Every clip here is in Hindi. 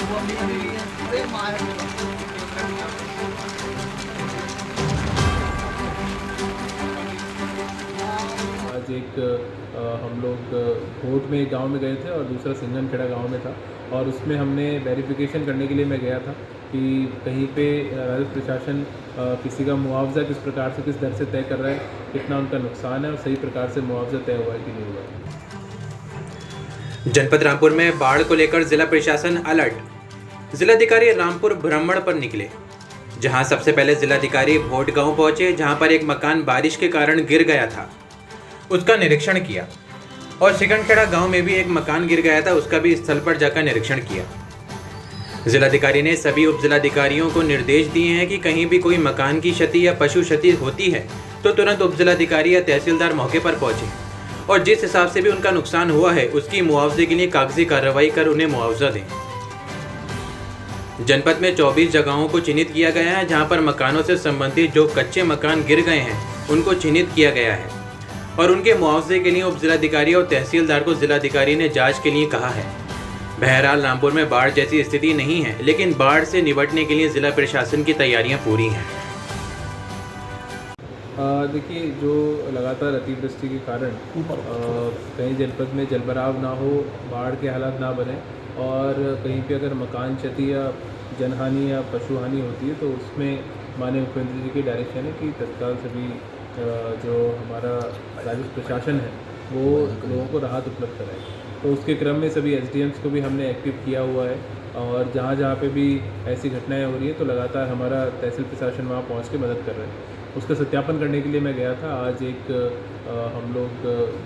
आज एक हम लोग भोट में एक गांव में गए थे और दूसरा सिंघनखेड़ा गांव में था, और उसमें हमने वेरिफिकेशन करने के लिए मैं गया था कि कहीं पे राजस्व प्रशासन किसी का मुआवजा किस प्रकार से किस दर से तय कर रहा है, कितना उनका नुकसान है और सही प्रकार से मुआवजा तय हुआ है कि नहीं हुआ है। जनपद रामपुर में बाढ़ को लेकर जिला प्रशासन अलर्ट। जिलाधिकारी रामपुर भ्रमण पर निकले, जहां सबसे पहले जिलाधिकारी भोट गांव पहुंचे, जहां पर एक मकान बारिश के कारण गिर गया था, उसका निरीक्षण किया। और सिंघनखेड़ा गांव में भी एक मकान गिर गया था, उसका भी स्थल पर जाकर निरीक्षण किया। जिलाधिकारी ने सभी उप जिलाधिकारियों को निर्देश दिए हैं कि कहीं भी कोई मकान की क्षति या पशु क्षति होती है तो तुरंत उप जिलाधिकारी या तहसीलदार मौके पर पहुंचे और जिस हिसाब से भी उनका नुकसान हुआ है उसकी मुआवजे के लिए कागजी कार्रवाई कर उन्हें मुआवजा दें। जनपद में 24 जगहों को चिन्हित किया गया है, जहां पर मकानों से संबंधित जो कच्चे मकान गिर गए हैं उनको चिन्हित किया गया है और उनके मुआवजे के लिए उप जिलाधिकारी और तहसीलदार को जिलाधिकारी ने जांच के लिए कहा है। बहरहाल रामपुर में बाढ़ जैसी स्थिति नहीं है, लेकिन बाढ़ से निपटने के लिए जिला प्रशासन की तैयारियां पूरी हैं। देखिए, जो लगातार अतिवृष्टि के कारण कहीं जनपद में जलभराव ना हो, बाढ़ के हालात ना बने और कहीं पे अगर मकान क्षति या जनहानि या पशुहानि होती है तो उसमें माननीय मुख्यमंत्री जी की डायरेक्शन है कि तत्काल सभी जो हमारा राजस्व प्रशासन है वो लोगों को राहत उपलब्ध कराए। तो उसके क्रम में सभी एसडीएम्स को भी हमने एक्टिव किया हुआ है और जहाँ जहाँ पे भी ऐसी घटनाएं हो रही हैं तो लगातार हमारा तहसील प्रशासन वहाँ पहुँच के मदद कर रहे हैं। उसका सत्यापन करने के लिए मैं गया था। आज एक हम लोग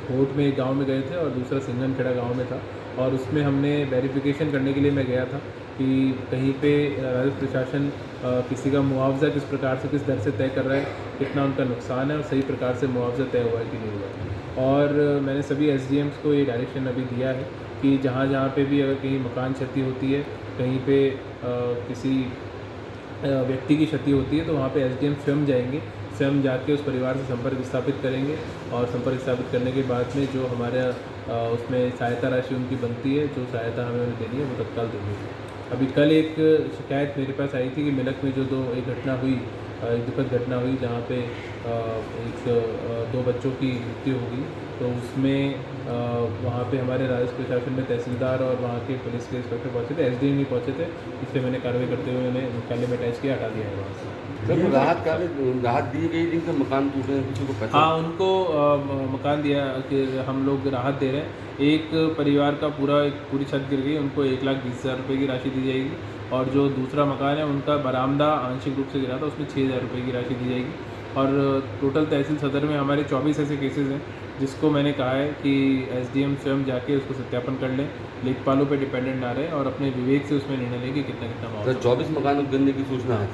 भोट में एक गांव में गए थे और दूसरा सिंघनखेड़ा गांव में था, और उसमें हमने वेरिफिकेशन करने के लिए मैं गया था कि कहीं पे राजस्व प्रशासन किसी का मुआवजा किस प्रकार से किस दर से तय कर रहा है, कितना उनका नुकसान है और सही प्रकार से मुआवजा तय हुआ है कि नहीं हुआ है। और मैंने सभी एसडीएम्स को ये डायरेक्शन अभी दिया है कि जहाँ जहाँ पे भी अगर कहीं मकान क्षति होती है, कहीं पे किसी व्यक्ति की क्षति होती है तो वहाँ पे एसडीएम स्वयं जाएंगे, स्वयं जाके उस परिवार से संपर्क स्थापित करेंगे और संपर्क स्थापित करने के बाद में जो हमारा उसमें सहायता राशि उनकी बनती है, जो सहायता हमें उन्हें देनी है वो तत्काल देंगे। अभी कल एक शिकायत मेरे पास आई थी कि मिलक में जो एक घटना हुई, एक दुखद घटना हुई जहाँ पे दो बच्चों की मृत्यु हो गई, तो उसमें वहाँ पे हमारे राजस्व प्रशासन में तहसीलदार और वहाँ के पुलिस के इंस्पेक्टर पहुँचे थे, एसडीएम नहीं पहुँचे थे, इसलिए मैंने कार्रवाई करते हुए उन्हें मुख्यालय में अटैच किया, हटा दिया है वहाँ से। सर, राहत दी गई जिनके मकान टूटे हैं, किसी को पैसा? हाँ, उनको मकान दिया कि हम लोग राहत दे रहे हैं। एक परिवार का पूरी छत गिर गई, उनको 1,20,000 रुपये की राशि दी जाएगी, और जो दूसरा मकान है उनका बरामदा आंशिक रूप से गिरा था, उसमें 6,000 रुपये की राशि दी जाएगी। और टोटल तहसील सदर में हमारे 24 ऐसे केसेस हैं जिसको मैंने कहा है कि एसडीएम स्वयं जाके उसको सत्यापन कर लें, लेखपालों पे डिपेंडेंट ना रहे और अपने विवेक से उसमें निर्णय लें कि कितना कितना मुआवजा। 24 मकान गिरने की सूचना है।